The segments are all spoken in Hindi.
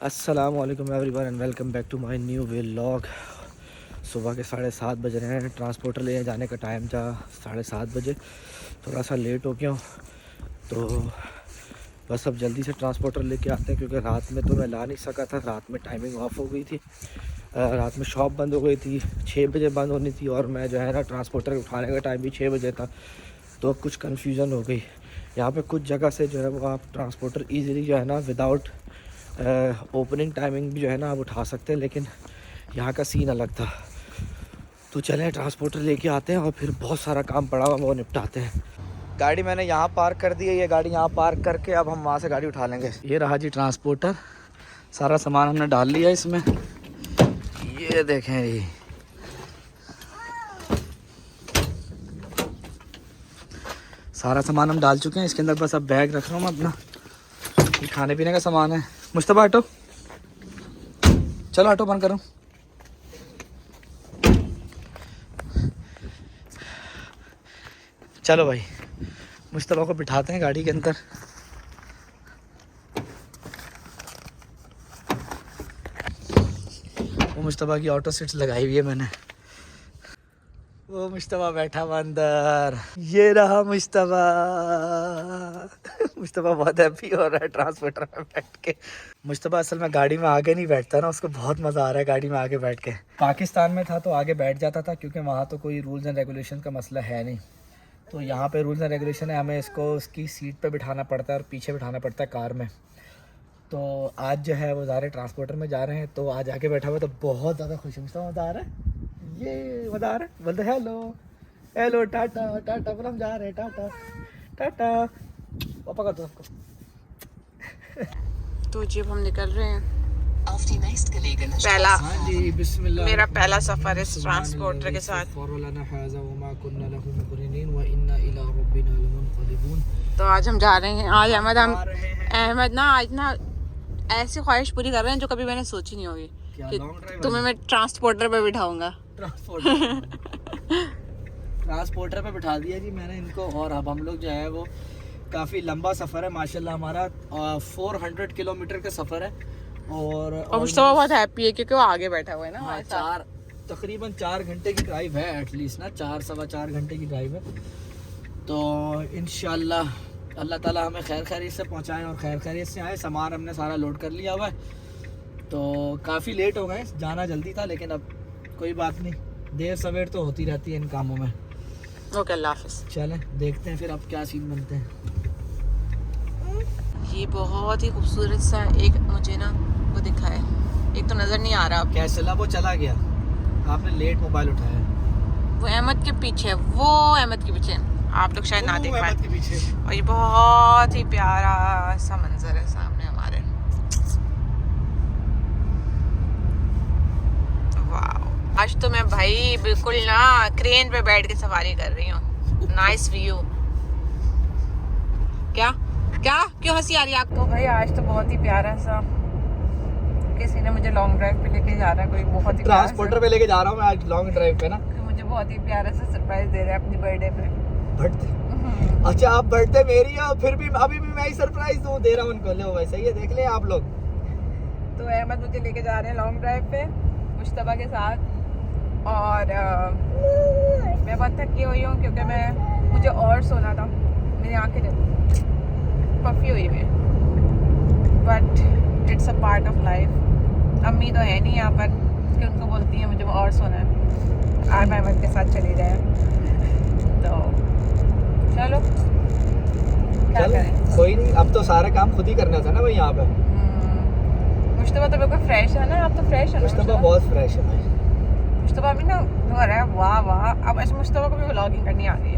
अस्सलाम वालेकुम everyone and welcome back to my new vlog. सुबह के 7:30 बज रहे हैं। ट्रांसपोर्टर लेने जाने का टाइम था 7:30 बजे। थोड़ा सा लेट हो गया तो बस अब जल्दी से ट्रांसपोर्टर लेके आते हैं, क्योंकि रात में तो मैं ला नहीं सका था। रात में टाइमिंग ऑफ हो गई थी, रात में शॉप बंद हो गई थी, 6 बजे बंद होनी थी और मैं जो है ना ट्रांसपोर्टर उठाने का टाइम भी 6 बजे था। तो कुछ कन्फ्यूज़न हो गई। यहाँ पे कुछ जगह से जो है वो आप ट्रांसपोर्टर ईज़िली जो है ना विदाउट ओपनिंग टाइमिंग भी जो है ना आप उठा सकते हैं, लेकिन यहाँ का सीन अलग था। तो चलें ट्रांसपोर्टर लेके आते हैं और फिर बहुत सारा काम पड़ा हुआ वो निपटाते हैं। गाड़ी मैंने यहाँ पार्क कर दी है, ये गाड़ी यहाँ पार्क करके अब हम वहाँ से गाड़ी उठा लेंगे। ये रहा जी ट्रांसपोर्टर, सारा सामान हमने डाल लिया इसमें। ये देखें ये सारा सामान हम डाल चुके हैं इसके अंदर। बस अब बैग रख रहा हूँ मैं अपना, ये खाने पीने का सामान है। मुस्तफा ऑटो चलो, ऑटो बंद करो। चलो भाई मुस्तफा को बिठाते हैं गाड़ी के अंदर। वो मुस्तफा की ऑटो सीट्स लगाई हुई है मैंने। वो मुस्तफा बैठा हुआ अंदर, ये रहा मुस्तफा। मुस्तफा बहुत हैप्पी हो रहा है ट्रांसपोर्टर में बैठ के। मुस्तफा असल में गाड़ी में आगे नहीं बैठता ना, उसको बहुत मज़ा आ रहा है गाड़ी में आगे बैठ के। पाकिस्तान में था तो आगे बैठ जाता था, क्योंकि वहाँ तो कोई रूल्स एंड रेगुलेशन का मसला है नहीं। तो यहाँ पे रूल्स एंड रेगुलेशन है, हमें इसको उसकी सीट पे बिठाना पड़ता है और पीछे बिठाना पड़ता है कार में। तो आज जो है वो ज़ारे ट्रांसपोर्टर में जा रहे हैं, तो आज आगे बैठा हुआ तो बहुत ज़्यादा खुश हूँ। मज़ा आ रहा है, ये मज़ा आ रहा है। बोलते हेलो हेलो टाटा टाटा, बोल हम जा रहे हैं टाटा टाटा। पापा का तो आपको तो जब हम निकल रहे हैं पहला जी बिस्मिल्लाह। मेरा पहला सफर इस ट्रांसपोर्टर के साथ। तो आज हम जा रहे हैं। आज अहमद ना आज ना ऐसी ख्वाहिश पूरी कर रहे हैं जो कभी मैंने सोची नहीं होगी कि तुम्हें मैं ट्रांसपोर्टर पे बिठाऊंगा। ट्रांसपोर्टर पे बिठा दिया जी मैंने इनको। और अब हम लोग जो है वो काफ़ी लंबा सफ़र है माशाल्लाह हमारा, 400 किलोमीटर का सफ़र है। और मुस्तफा बहुत हैप्पी है क्योंकि वो आगे बैठा हुआ है ना। हाँ, तकरीबन 4 घंटे की ड्राइव है एटलीस्ट ना, 4-4.25 घंटे की ड्राइव है। तो इंशाल्लाह अल्लाह ताला हमें खैर खैरियत से पहुँचाएँ और खैर खैरियत से आए। सामान हमने सारा लोड कर लिया हुआ है। तो काफ़ी लेट हो गए, जाना जल्दी था, लेकिन अब कोई बात नहीं, देर सवेर तो होती रहती है इन कामों में। ओके अल्लाह हाफिज़। चलें देखते हैं फिर अब क्या सीन बनते हैं। ये बहुत ही खूबसूरत सा एक मुझे ना वो दिखा है, एक तो नज़र नहीं आ रहा अब। कैसे चला? वो चला गया, आपने लेट मोबाइल उठाया। वो अहमद के पीछे, वो अहमद के पीछे आप लोग शायद ना देख पाए। के पीछे। और ये बहुत ही प्यारा सा मंजर है सामने हमारे। वाह, आज तो मैं भाई बिल्कुल ना क्रेन पे बैठ के सवारी कर रही हूँ। Nice view. क्या क्या क्यों हंसी आ रही है आपको? भाई आज तो बहुत ही प्यारा सा किसी ने मुझे लॉन्ग ड्राइव पे लेके जा रहा है। कोई बहुत ही ट्रांसपोर्टर पे लेके जा रहा हूँ मैं आज लॉन्ग ड्राइव पे ना। मुझे बहुत ही प्यारा सा सरप्राइज दे रहा है अपनी बर्थडे पे। बर्थडे? अच्छा, आप बर्थडे मेरी है, फिर भी अभी भी मैं ही सरप्राइज दे रहा हूँ उनको। लो वैसे ही देख ले आप लोग। तो अहमद मुझे लेके जा रहे हैं लॉन्ग ड्राइव पे मुश्तबा के साथ। और मैं बहुत थकी हुई हूँ क्योंकि मुझे और सोना था। मेरी आंखें पफी हुई है, but it's a part of life. अम्मी तो है नहीं यहाँ पर कि उनको बोलती है मुझे और सोना है। आज मैं अहमद के साथ चली जाए तो चलो क्या करें। कोई नहीं, अब तो सारा काम खुद ही करना था ना भाई यहाँ पे। मुश्तबा तो बिल्कुल फ्रेश है ना। आप तो फ्रेश है। मुश्तबा बहुत फ्रेश है भाई। मुश्तबा भी ना हो रहा है वाह वाह। अब ऐसे मुश्तबा को भी व्लॉगिंग करनी आ गई है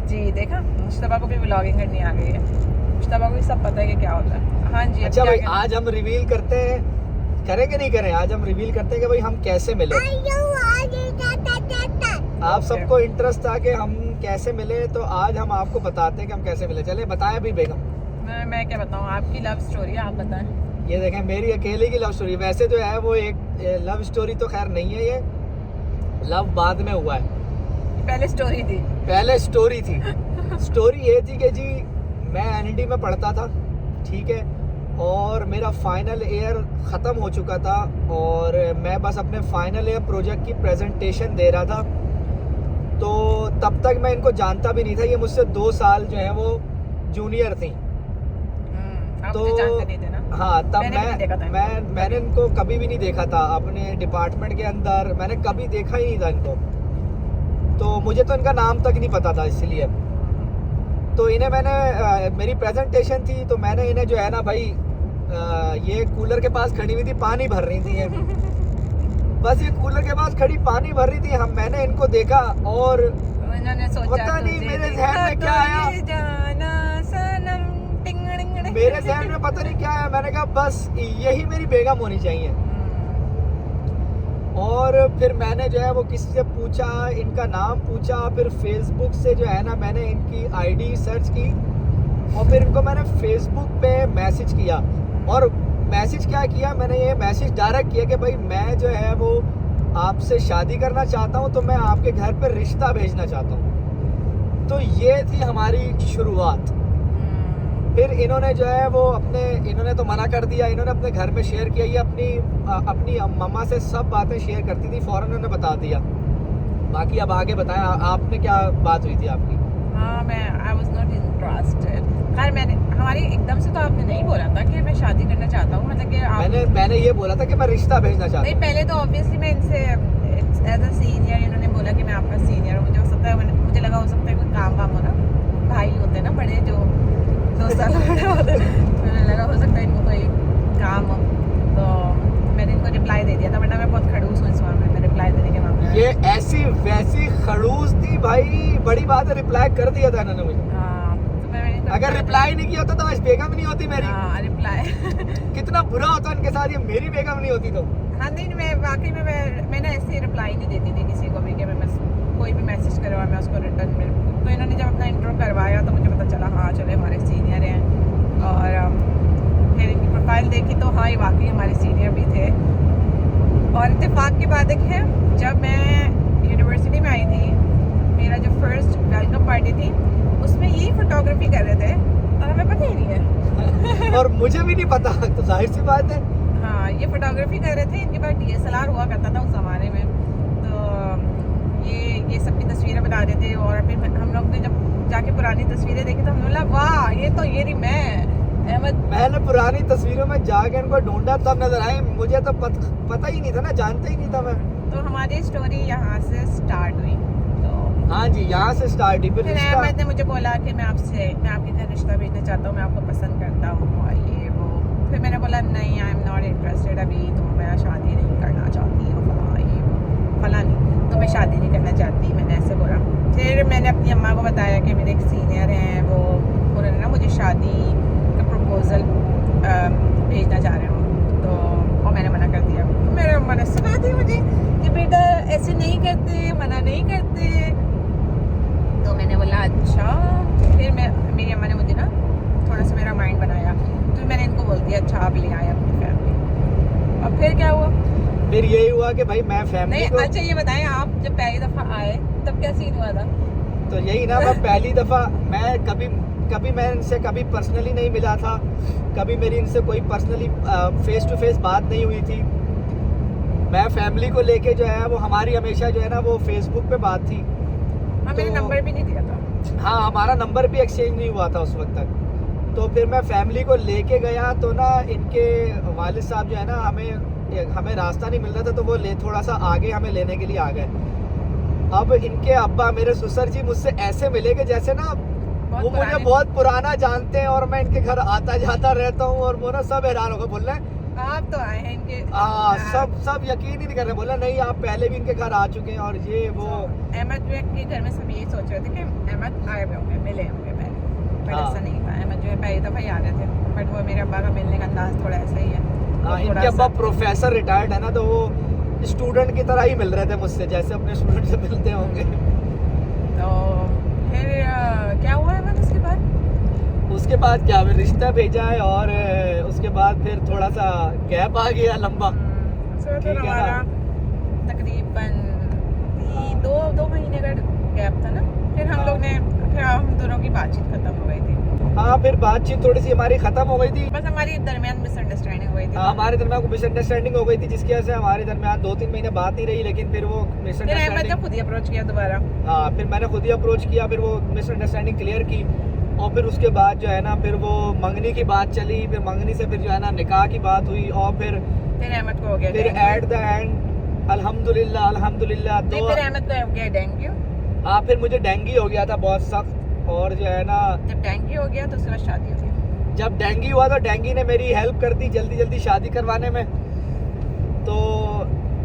जी। देखा, मुश्तबा को भी व्लॉगिंग करनी आ गई है। मुश्तबा को भी सब पता है कि क्या होता है। हाँ जी। अच्छा भाई, आज हम रिवील करते हैं, करें कि नहीं करें? आज हम रिवील करते हैं कि भाई हम कैसे मिले। आप सबको इंटरेस्ट था कि हम कैसे मिले, तो आज हम आपको बताते हैं कि हम कैसे मिले। चले बताएं अभी बेगम। मैं क्या बताऊँ, आपकी लव स्टोरी है, आप बताएं। ये देखें मेरी अकेले की लव स्टोरी। वैसे जो है वो एक लव स्टोरी तो खैर नहीं है, ये लव बाद में हुआ है। पहले स्टोरी थी। पहले स्टोरी थी। स्टोरी ये थी कि जी मैं एनडी में पढ़ता था, ठीक है, और मेरा फाइनल ईयर ख़त्म हो चुका था और मैं बस अपने फाइनल ईयर प्रोजेक्ट की प्रेजेंटेशन दे रहा था। तो तब तक मैं इनको जानता भी नहीं था, ये मुझसे 2 साल जो है वो जूनियर थी। आप तो मुझे जानते नहीं थे ना? हाँ, तब मैंने भी नहीं देखा था मैंने इनको कभी भी नहीं देखा था अपने डिपार्टमेंट के अंदर, मैंने कभी देखा ही नहीं था इनको। तो मुझे तो इनका नाम तक नहीं पता था, इसलिए तो इन्हें मैंने मेरी प्रेजेंटेशन थी तो मैंने इन्हें जो है ना भाई ये कूलर के पास खड़ी हुई थी, पानी भर रही थी ये बस ये कूलर के पास खड़ी पानी भर रही थी। मैंने इनको देखा और पता नहीं मेरे जहन में क्या आया, मेरे जहन में पता नहीं क्या आया, मैंने कहा बस यही मेरी बेगम होनी चाहिए। और फिर मैंने जो है वो किसी से पूछा, इनका नाम पूछा, फिर फेसबुक से जो है ना मैंने इनकी आईडी सर्च की और फिर इनको मैंने फेसबुक पे मैसेज किया। और मैसेज क्या किया, मैंने ये मैसेज डायरेक्ट किया कि भाई मैं जो है वो आपसे शादी करना चाहता हूँ, तो मैं आपके घर पर रिश्ता भेजना चाहता हूँ। तो ये थी हमारी शुरुआत। फिर इन्होंने जो है वो इन्होंने तो मना कर दिया, इन्होंने अपने घर में शेयर किया। ये अपनी मम्मा से सब बातें शेयर करती थी, फ़ौरन उन्होंने बता दिया। बाकी अब आगे बताएं आपने क्या बात हुई थी आपकी? हाँ, आई वाज नॉट इंटरेस्टेड। खैर हमारी एकदम से तो आपने नहीं बोला था कि मैं शादी करना चाहता हूँ, मतलब कि मैंने ये बोला था कि मैं रिश्ता भेजना चाहता हूँ। नहीं, पहले तो ऑब्वियसली मैं इनसे एज अ सीनियर, इन्होंने बोला कि मैं आपका सीनियर हूँ। मुझे हो सकता है, मुझे लगा हो सकता है कोई काम वाम हो ना, भाई होते हैं ना बड़े जो 2 साल बड़े होते हैं, मुझे लगा हो सकता है इनको कोई काम हो। तो मैंने इनको रिप्लाई दे दिया था, वरना मैं बहुत खड़ूस हूँ इस मामले में, रिप्लाई देने के मामले में। ये ऐसी वैसी खड़ूस थी भाई, बड़ी बात है, रिप्लाई कर दिया था इन्होंने मुझे। हाँ, तो मैं अगर रिप्लाई नहीं किया होता तो आज बेगम नहीं होती मेरी। हाँ, रिप्लाई कितना बुरा होता उनके साथ, ये मेरी बेगम नहीं होती तो। हाँ नहीं, मैं वाकई में मैंने ऐसे रिप्लाई नहीं देती थी किसी को भी कि मैं कोई भी मैसेज करवा मैं उसको रिटर्न में। तो इन्होंने जब अपना इंट्रो करवाया तो मुझे पता चला हाँ चले हमारे सीनियर हैं। और फिर इनकी प्रोफाइल देखी तो हाँ, ये वाकई हमारे सीनियर भी थे। और इत्तेफाक की बात है, जब मैं यूनिवर्सिटी में आई थी, मेरा जो फर्स्ट वेलकम पार्टी थी उसमें यही फोटोग्राफी कर रहे थे और हमें पता ही नहीं है और मुझे भी नहीं पता, तो जाहिर सी बात है। हाँ, ये फोटोग्राफी कर रहे थे, इनके पास DSLR हुआ करता था उस ज़माने में। तो ये सबकी तस्वीरें बना रहे थे। और फिर हम लोग ने जब जाके पुरानी तस्वीरें देखी तो हमने बोला वाह, ये तो ये रही मैं अहमद। मैंने पुरानी तस्वीरों में जाके इनको ढूंढा तब नजर आए, मुझे तो पता ही नहीं था ना, जानता ही नहीं था मैं। तो हमारी स्टोरी यहाँ से स्टार्ट हुई। तो हाँ जी, यहाँ से स्टार्ट हुई। फिर अहमद ने मुझे बोला कि मैं आपके घर रिश्ता भेजना चाहता हूँ, मैं आपको पसंद करता हूँ और ये वो। फिर मैंने बोला नहीं, आई एम नॉट इंटरेस्टेड अभी, तो मैं शादी नहीं करना चाहती हूँ, फला नहीं, तो मैं शादी नहीं करना चाहती, मैंने ऐसे बोला। फिर मैंने अपनी अम्मा को बताया कि मेरे एक सीनियर हैं, वो उन्होंने ना मुझे शादी का प्रपोज़ल भेजना चाह रहे हो। तो और मैंने मना कर दिया। तो मेरे अम्मा ने सुना दी मुझे कि बेटा ऐसे नहीं करते, मना नहीं करते। तो मैंने बोला अच्छा। फिर मेरी अम्मा ने मुझे ना थोड़ा सा मेरा माइंड बनाया, तो मैंने इनको बोल दिया अच्छा आप ले आए अपनी फैमिली। और फिर क्या हुआ? फिर यही हुआ कि भाई मैं फैमिली नहीं को... अच्छा ये बताएं, आप जब पहली दफ़ा आए तब क्या सीन हुआ था? तो यही ना, मैं पहली दफ़ा मैं कभी मैं इनसे कभी पर्सनली नहीं मिला था, कभी मेरी इनसे कोई पर्सनली फेस टू फेस बात नहीं हुई थी। मैं फैमिली को लेके जो है वो हमारी हमेशा जो है ना वो फेसबुक पे बात थी। हाँ, मैंने नंबर भी नहीं दिया था। हाँ, हमारा नंबर भी एक्सचेंज नहीं हुआ था उस वक्त तक। तो फिर मैं फैमिली को लेके गया तो ना इनके वालिद साहब जो है ना हमें रास्ता नहीं मिल रहा था, तो वो थोड़ा सा आगे हमें लेने के लिए आ गए। अब इनके अब्बा मेरे ससुर जी मुझसे ऐसे मिले कि जैसे ना वो मुझे बहुत पुराना जानते हैं और मैं इनके घर आता जाता रहता हूँ। और वो ना सब हैरान होकर बोल रहे हैं आप तो आए हैं इनके। सब यकीन ही नहीं कर रहे, बोला नहीं आप पहले भी इनके घर आ चुके हैं और ये वो। अहमद के घर में सब यही सोच रहे थे कि अहमद आए हुए होंगे, मिले होंगे पहले, बट ऐसा नहीं था। अहमद जो है पहली दफ़ा ही आ रहे थे, बट वो मेरे अब्बा का मिलने का अंदाज थोड़ा ऐसा ही है। इनके अब्बा प्रोफेसर रिटायर्ड है ना, तो वो स्टूडेंट की तरह ही मिल रहे थे मुझसे, जैसे अपने स्टूडेंट से मिलते होंगे। तो फिर क्या हुआ है उसके बाद क्या हमें रिश्ता भेजा है और उसके बाद फिर थोड़ा सा गैप आ गया लंबा। ठीक है ना, तकरीबन 2 महीने का गैप था ना। फिर हम दोनों की बातचीत खत्म हो गई थी। हाँ फिर बातचीत थोड़ी सी हमारी खत्म हो गई थी। बस हमारी दरमियान मिसअंडरस्टैंडिंग हो गई थी। हमारे दरमियान मिसअंडरस्टैंडिंग हो गई थी, जिसकी वजह से हमारे दरमियान 2-3 महीने बात नहीं रही, लेकिन फिर वो फिर अहमद ने मिसअंडरस्टैंडिंग खुद ही अप्रोच किया दोबारा। हाँ फिर मैंने खुद ही अप्रोच किया, फिर वो मिसअंडरस्टैंडिंग क्लियर की, और फिर उसके बाद जो है ना फिर वो मंगनी की बात चली, फिर मंगनी से फिर जो है ना निकाह की बात हुई, और फिर अहमद को हो गया फिर एट द एंड अल्हम्दुलिल्लाह फिर अहमद को हो गया डेंगू। हाँ फिर मुझे डेंगू हो गया था बहुत सख्त, और जो है ना जब डेंगू हो गया तो उसके बाद शादी हो गई। जब डेंगू हुआ तो डेंगू ने मेरी हेल्प कर दी जल्दी जल्दी शादी करवाने में। तो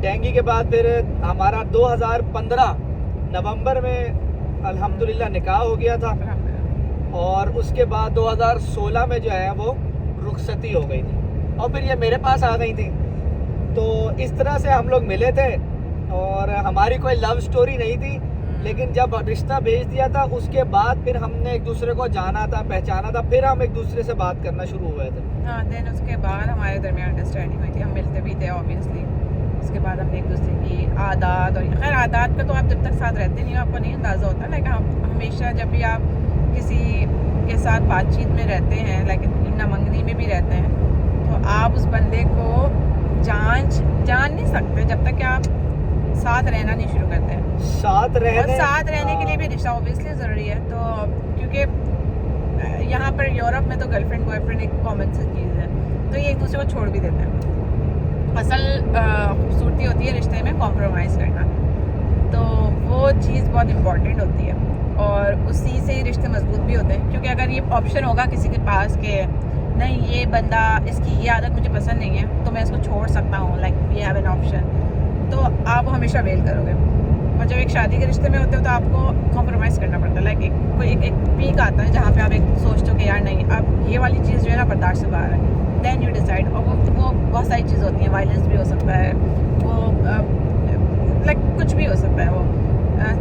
डेंगू के बाद फिर हमारा 2015 नवंबर में अल्हम्दुलिल्लाह निकाह हो गया था, और उसके बाद 2016 में जो है वो रुखसती हो गई थी, और फिर ये मेरे पास आ गई थी। तो इस तरह से हम लोग मिले थे, और हमारी कोई लव स्टोरी नहीं थी, लेकिन जब रिश्ता भेज दिया था उसके बाद फिर हमने एक दूसरे को जाना था, पहचाना था, फिर हम एक दूसरे से बात करना शुरू हुए थे। हाँ देन उसके बाद हमारे दरमियान अंडरस्टैंडिंग हुई थी, हम मिलते भी थे ऑब्वियसली। उसके बाद हमने एक दूसरे की आदत, और खैर आदत का तो आप जब तक साथ रहते नहीं हो आपको नहीं अंदाज़ा होता, लेकिन आप हमेशा जब भी आप किसी के साथ बातचीत में रहते हैं, लेकिन नमंगनी में भी रहते हैं, तो आप उस बंदे को जान नहीं सकते जब तक कि आप साथ रहना नहीं शुरू करते हैं। साथ रहने के लिए भी रिश्ता ऑब्वियसली ज़रूरी है। तो क्योंकि यहाँ पर यूरोप में तो गर्लफ्रेंड बॉयफ्रेंड एक कॉमन सी चीज़ है, तो ये एक दूसरे को छोड़ भी देते हैं। असल खूबसूरती होती है रिश्ते में कॉम्प्रोमाइज़ करना, तो वो चीज़ बहुत इम्पॉर्टेंट होती है, और उसी से ही रिश्ते मजबूत भी होते हैं। क्योंकि अगर ये ऑप्शन होगा किसी के पास के नहीं ये बंदा इसकी ये आदत मुझे पसंद नहीं है तो मैं इसको छोड़ सकता हूँ, like we have an option, तो आप हमेशा वेल करोगे। और जब एक शादी के रिश्ते में होते हो तो आपको कॉम्प्रोमाइज़ करना पड़ता है, लाइक एक पीक आता है जहाँ पे आप एक सोचते हो कि यार नहीं अब ये वाली चीज़ जो है ना बर्दाश्त से बाहर है, देन यू डिसाइड। और वो बहुत सारी चीज़ होती हैं, वायलेंस भी हो सकता है, वो लाइक कुछ भी हो सकता है। वो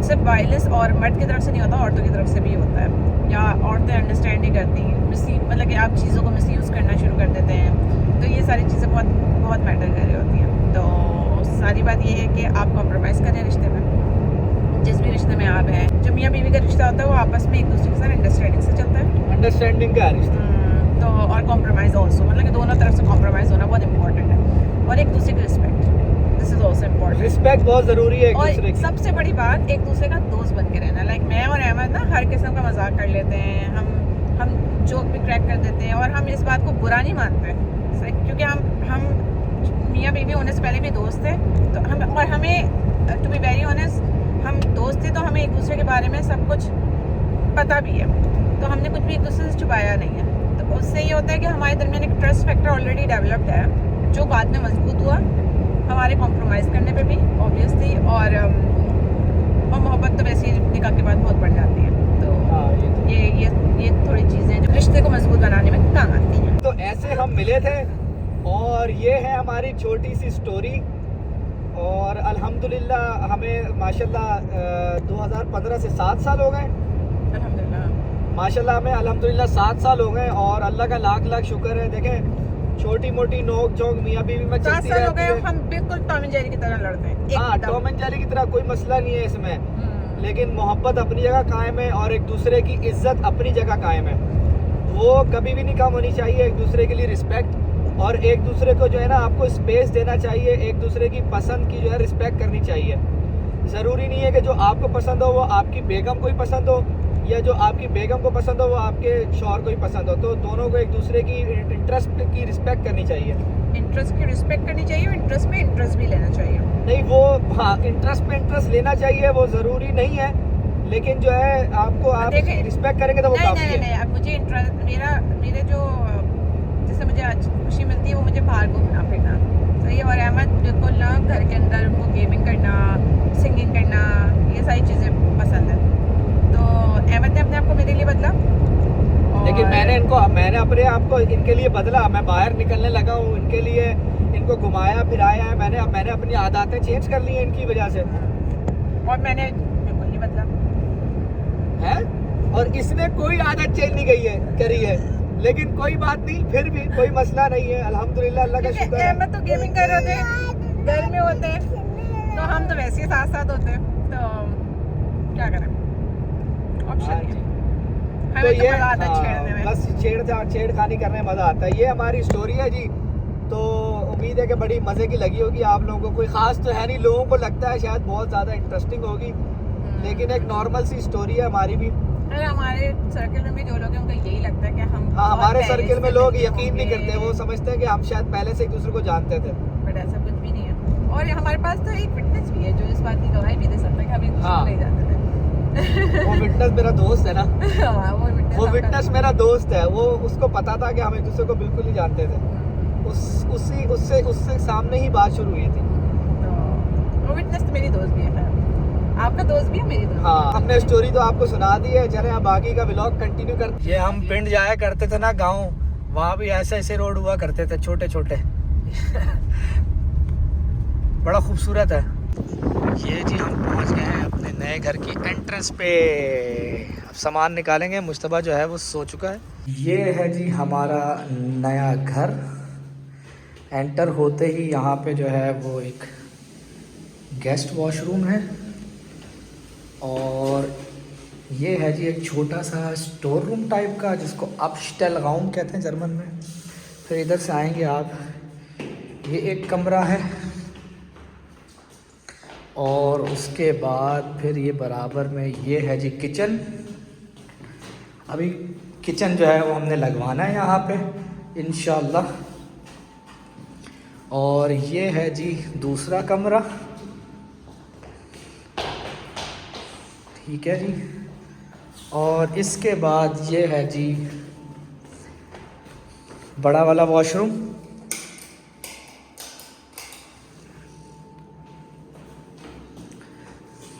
सिर्फ वायलेंस और मर्द की तरफ से नहीं होता, औरतों की तरफ से भी होता है, या औरतें अंडरस्टैंड नहीं करती, मतलब कि आप चीज़ों को मिसयूज़ करना शुरू कर देते हैं, तो ये सारी चीज़ें बहुत बहुत मैटर कर रही होती हैं। तो सारी बात ये है कि आप कॉम्प्रोमाइज़ करें रिश्ते में, जिस भी रिश्ते में आप हैं। जो मियाँ बीवी का रिश्ता होता है वो आपस में एक दूसरे के साथ अंडरस्टैंडिंग से चलता है, अंडरस्टैंडिंग का रिश्ता। तो और कॉम्प्रोमाइज़ ऑल्सो, मतलब कि दोनों तरफ से कॉम्प्रोमाइज़ होना बहुत इंपॉर्टेंट है, और एक दूसरे की respect, this is also important. Respect बहुत ज़रूरी है एक दूसरे की। सबसे बड़ी बात एक दूसरे का दोस्त बन के रहना। लाइक मैं और अहमद ना हर किस्म का मजाक कर लेते हैं, हम जोक भी क्रैक कर देते हैं, और हम इस बात को बुरा नहीं मानते, क्योंकि हम मियाँ बीवी होने से पहले भी दोस्त थे। तो हमें टू बी वेरी ऑनेस्ट हम दोस्त थे, तो हमें एक दूसरे के बारे में सब कुछ पता भी है, तो हमने कुछ भी एक दूसरे से छुपाया नहीं है। तो उससे ये होता है कि हमारे दरमियान एक ट्रस्ट फैक्टर ऑलरेडी डेवलप्ड है, जो बाद में मजबूत हुआ हमारे कॉम्प्रोमाइज़ करने पे भी ऑब्वियसली, और मोहब्बत तो वैसे ही निकाह के बाद बहुत बढ़ जाती है। तो ये थोड़ी चीज़ें जो रिश्ते को मजबूत बनाने में काम आती हैं। तो ऐसे हम मिले थे, और ये है हमारी छोटी सी स्टोरी। और अल्हम्दुलिल्लाह हमें माशाल्लाह 2015 से 7 साल हो गए। अल्हम्दुलिल्लाह माशाल्लाह हमें अल्हम्दुलिल्लाह 7 साल हो गए, और अल्लाह का लाख लाख शुक्र है। देखें छोटी मोटी नोक झोंक मियाँ बीवी में चलती रहती है, हम बिल्कुल टॉम एंड जेरी की तरह लड़ते हैं। हाँ टॉम एंड जेरी की तरह, कोई मसला नहीं है इसमें, लेकिन मोहब्बत अपनी जगह कायम है, और एक दूसरे की इज्जत अपनी जगह कायम है, वो कभी भी नहीं कम होनी चाहिए। एक दूसरे के लिए रिस्पेक्ट, और एक दूसरे को जो है ना आपको स्पेस देना चाहिए, एक दूसरे की पसंद की जो है रिस्पेक्ट करनी चाहिए। ज़रूरी नहीं है कि जो आपको पसंद हो वो आपकी बेगम को ही पसंद हो, या जो आपकी बेगम को पसंद हो वो आपके शौहर को ही पसंद हो। तो दोनों को एक दूसरे की इंटरेस्ट की रिस्पेक्ट करनी चाहिए, इंटरेस्ट की रिस्पेक्ट करनी चाहिए, और इंटरेस्ट में इंटरेस्ट भी लेना चाहिए। नहीं वो हाँ इंटरेस्ट में इंटरेस्ट लेना चाहिए, वो ज़रूरी नहीं है, लेकिन जो है आपको आप रिस्पेक्ट करेंगे तो वो काफ़ी है। नहीं अब मुझे इंटरेस्ट मेरे जो जिससे मुझे आज खुशी मिलती है वो मुझे बाहर घूमना फिरना सही है, और अहमद बिल्कुल ना घर के अंदर उनको गेमिंग करना, सिंगिंग करना, ये सारी चीज़ें पसंद है। तो अहमद ने अपने आप को मेरे लिए बदला, लेकिन मैंने अपने आप को इनके लिए बदला। मैं बाहर निकलने लगा हूँ इनके लिए, इनको घुमाया फिराया है मैंने अपनी आदतें चेंज कर ली हैं इनकी वजह से, और मैंने बिल्कुल नहीं बदला है, और इसने कोई आदत चेंज नहीं करी है, लेकिन कोई बात नहीं, फिर भी कोई मसला नहीं है, अल्हम्दुलिल्लाह अल्लाह का शुक्र है। अहमद तो गेमिंग कर रहे थे, घर में होते हैं, तो हम तो वैसे ही साथ साथ होते हैं, तो क्या करें, ऑप्शन नहीं है। हमें तो मजा आता है छेड़ने में। बस छेड़खानी करने में मज़ा आता है। ये हमारी स्टोरी है जी। तो उम्मीद है कि बड़ी मज़े की लगी होगी आप लोगों को। कोई ख़ास तो है नहीं, लोगों को लगता है शायद बहुत ज़्यादा इंटरेस्टिंग होगी, लेकिन एक नॉर्मल सी स्टोरी है हमारी भी। अरे हमारे सर्कल में भी जो लोग हैं उनको यही लगता है कि हम हाँ, हमारे बहुत सर्कल में पहले लोग से यकीन नहीं होंगे। करते, वो समझते हैं कि हम शायद पहले से एक दूसरे को जानते थे। बट ऐसा कुछ भी नहीं है। और हमारे पास तो एक विटनेस भी है जो इस बात की गवाही भी दे सकता है कि हम एक दूसरे को नहीं जानते थे। वो विटनेस मेरा दोस्त है ना। हाँ, वो विटनेस मेरा दोस्त है। वो उसको पता था कि हम एक दूसरे को बिल्कुल नहीं जानते थे। उससे सामने ही बात शुरू हुई थी। वो विटनेस तो मेरी दोस्त भी है। आपका दोस्त भी है, मेरी दोस्त। हाँ, हमने स्टोरी तो आपको सुना दी है। चले अब बाकी का व्लॉग कंटिन्यू करते। ये हम पिंड जाया करते थे ना, गांव, वहाँ भी ऐसे ऐसे रोड हुआ करते थे, छोटे छोटे। बड़ा खूबसूरत है। ये जी हम पहुँच गए हैं अपने नए घर की एंट्रेंस पे। अब सामान निकालेंगे। मुश्तबा जो है वो सो चुका है। ये है जी हमारा नया घर। एंटर होते ही यहाँ पे जो है वो एक गेस्ट वॉशरूम है, और ये है जी एक छोटा सा स्टोर रूम टाइप का, जिसको अपस्टेलराउम कहते हैं जर्मन में। फिर इधर से आएंगे आप, ये एक कमरा है, और उसके बाद फिर ये बराबर में ये है जी किचन। अभी किचन जो है वो हमने लगवाना है यहाँ पे इंशाल्लाह। और ये है जी दूसरा कमरा, ठीक है जी। और इसके बाद ये है जी बड़ा वाला वॉशरूम।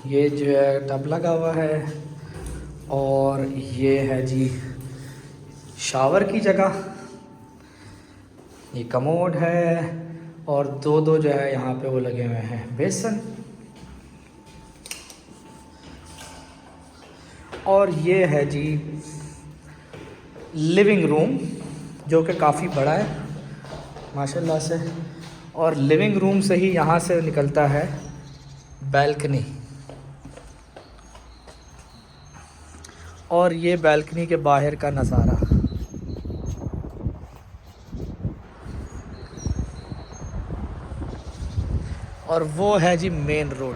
ये जो है टब लगा हुआ है, और ये है जी शावर की जगह। ये कमोड है, और दो दो जो है यहाँ पे वो लगे हुए हैं बेसन। और ये है जी लिविंग रूम, जो कि काफ़ी बड़ा है माशाल्लाह से। और लिविंग रूम से ही यहाँ से निकलता है बैल्कनी, और ये बैल्कनी के बाहर का नज़ारा। और वो है जी मेन रोड।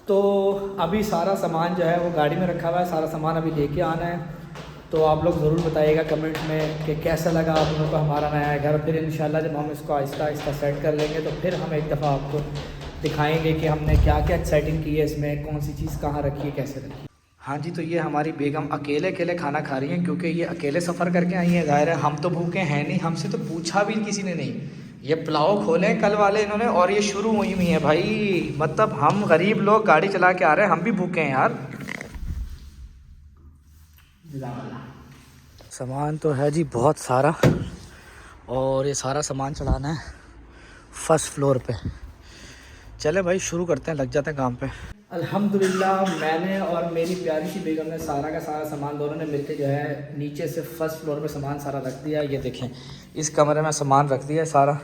तो अभी सारा सामान जो है वो गाड़ी में रखा हुआ है, सारा सामान अभी लेके आना है। तो आप लोग ज़रूर बताइएगा कमेंट में कि कैसा लगा आप लोगों को हमारा नया घर। फिर इंशाल्लाह जब हम इसको आहिस्ता आहिस्ता सेट कर लेंगे तो फिर हम एक दफ़ा आपको दिखाएंगे कि हमने क्या क्या सेटिंग की है इसमें, कौन सी चीज़ कहाँ रखी है, कैसे रखी है। हाँ जी, तो ये हमारी बेगम अकेले अकेले खाना खा रही हैं, क्योंकि ये अकेले सफ़र करके आई हैं। ज़ाहिर है हम तो भूखे हैं नहीं, हमसे तो पूछा भी किसी ने नहीं। ये पुलाव खोले कल वाले इन्होंने, और ये शुरू हुई हुई है भाई। मतलब हम गरीब लोग गाड़ी चला के आ रहे हैं, हम भी भूखे हैं यार। सामान तो है जी बहुत सारा, और ये सारा सामान चढ़ाना है फर्स्ट फ्लोर पे। चले भाई शुरू करते हैं, लग जाते हैं काम पे। अल्हम्दुलिल्लाह मैंने और मेरी प्यारी सी बेगम ने सारा का सारा सामान दोनों ने मिलकर जो है नीचे से फर्स्ट फ्लोर पे सामान सारा रख दिया। ये देखें, इस कमरे में सामान रख दिया है सारा।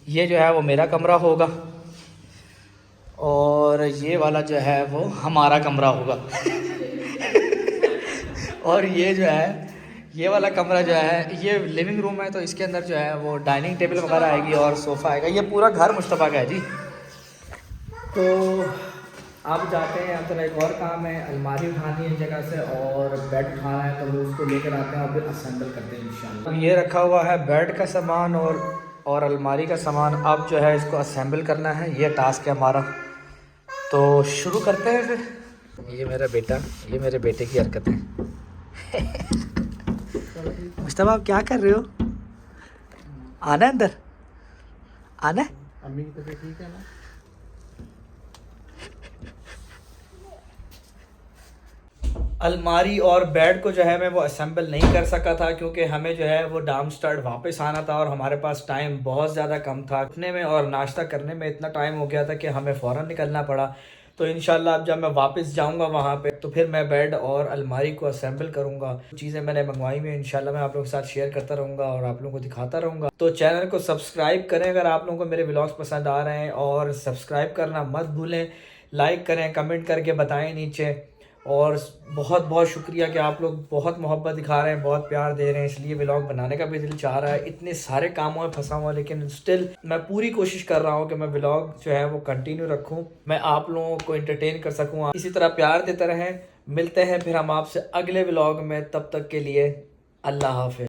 ये जो है वो मेरा कमरा होगा, और ये वाला जो है वो हमारा कमरा होगा। और ये जो है ये वाला कमरा जो है ये लिविंग रूम है, तो इसके अंदर जो है वो डाइनिंग टेबल वगैरह आएगी और सोफ़ा आएगा। ये पूरा घर मुस्तफ़ा का है जी। तो अब जाते हैं, यहाँ पर एक और काम है, अलमारी उठानी है जगह से और बेड उठाना है, तो वो उसको लेकर आते हैं और फिर असेंबल करते हैं इंशाल्लाह। ये रखा हुआ है बेड का सामान और अलमारी का सामान। अब जो है इसको असेंबल करना है, ये टास्क है हमारा। तो शुरू करते हैं फिर। ये मेरा बेटा, ये मेरे बेटे की हरकत है। मुस्तफा आप क्या कर रहे हो? आना अंदर, आना। अम्मी की तबीयत ठीक है ना? अलमारी और बेड को जो है मैं वो असेंबल नहीं कर सका था, क्योंकि हमें जो है वो डार्मस्टाड वापस आना था और हमारे पास टाइम बहुत ज़्यादा कम था। उठने में और नाश्ता करने में इतना टाइम हो गया था कि हमें फ़ौरन निकलना पड़ा। तो इंशाल्लाह अब जब मैं वापस जाऊंगा वहाँ पे तो फिर मैं बेड और अलमारी को असेंबल करूँगा। चीज़ें मैंने मंगवाई हुई इंशाल्लाह मैं आप लोगों के साथ शेयर करता रहूँगा और आप लोगों को दिखाता रहूँगा। तो चैनल को सब्सक्राइब करें अगर आप लोगों को मेरे व्लॉग्स पसंद आ रहे हैं, और सब्सक्राइब करना मत भूलें। लाइक करें, कमेंट करके बताएं नीचे, और बहुत बहुत शुक्रिया कि आप लोग बहुत मोहब्बत दिखा रहे हैं, बहुत प्यार दे रहे हैं, इसलिए व्लॉग बनाने का भी दिल चाह रहा है। इतने सारे कामों में फंसा हुआ, लेकिन स्टिल मैं पूरी कोशिश कर रहा हूँ कि मैं व्लॉग जो है वो कंटिन्यू रखूँ, मैं आप लोगों को एंटरटेन कर सकूँ। इसी तरह प्यार देते रहें। मिलते हैं फिर हम आपसे अगले व्लॉग में, तब तक के लिए अल्लाह हाफिज़।